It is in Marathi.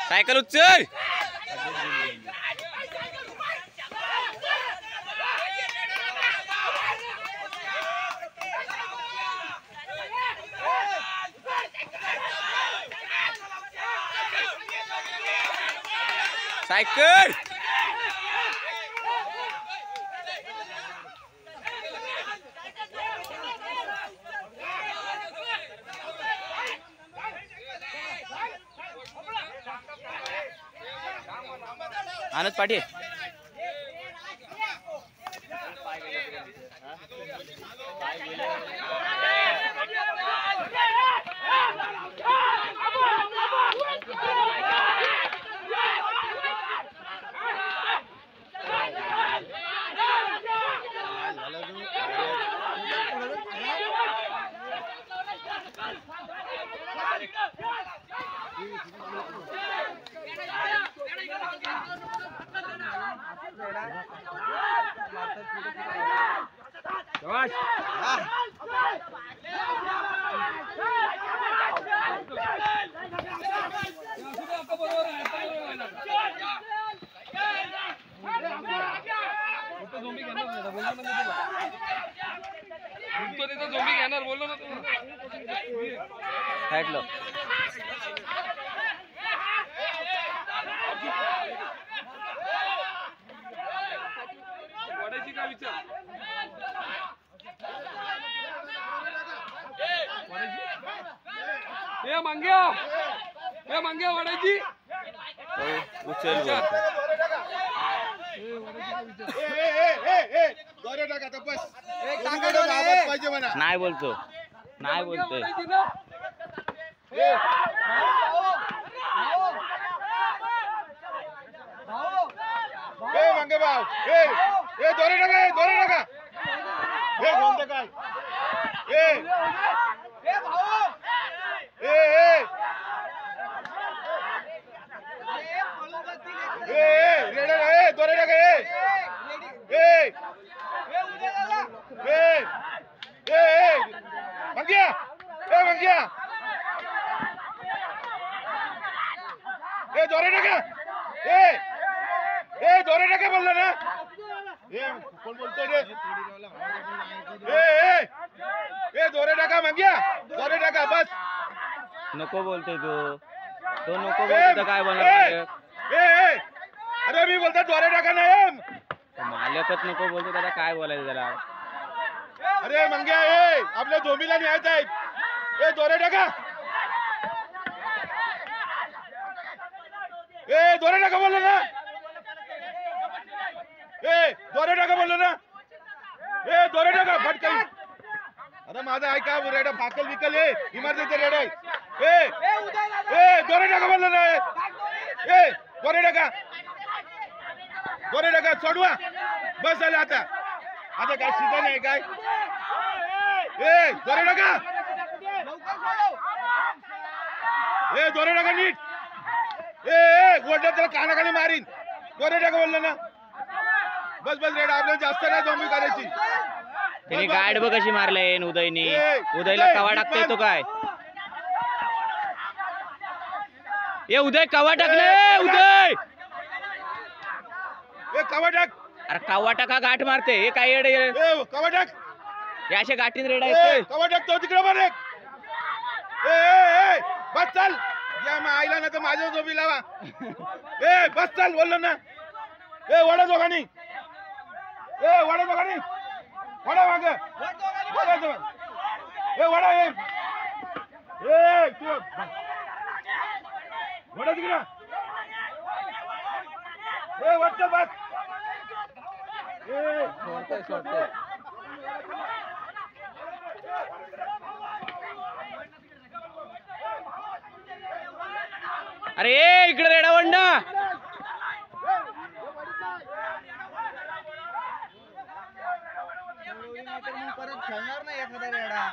सायकल उचल सायकल आनंद पाटील बोललो ना वाढायची का विचार ए मांग्या वाढायची उचल नाही बोलतो नाही बोलतोय मांगे भाऊ दोरे टाका हे कोणतं काय दोरे टाका मंग्या दोरे टाका दोरे टाका बोललो ना कोण बोलतोय रे दोरे टाका मंग्या दोरे टाका बस नको बोलतोय तो नको बोलतो काय बोलणार अरे मी बोलतो दोरे टाका नाही मालकच नको बोलतो त्याला काय बोलायचं जरा अरे मंग्या आपल्या झोमीला न्यायचं आहे दोरे टाका दोरे टाका बोललो ना दोरे टाका बोललो ना दोरे टाका फटकन अरे माझा ऐका रेडा फाकल विकल इमर्जन्सी रेडा दोरे टाका बोललो ना दोरे टाका सोडवा बस झालं आता काय सीझन आहे काय दोरे टाका दोरे टाका नीट ओढलं त्याला कानाखाली मारीन दोरे टाका बोललो ना बस रेडा आपल्याला जास्त नाही झोंबी करायची त्याने गाड बघ कशी मारलाय उदयला कवा टाकतोय तो काय उदय कवा टाकले उदय कवा टाक अरे कवा टाका गाठ मारते हे काय येडे कवा टाक या अशा गाठीन रेडा येतोय कवा टाक तो तिकडे मार बस चल या मग आईला ना तर माझ्या झोपी लावा बस चल बोललो ना वडा दोघांनी वडा माग वडा वडा तिकडे वाटत बस सोडतोय अरे इकडे रेडा वंडा परत खेळणार नाही एखादा रेडा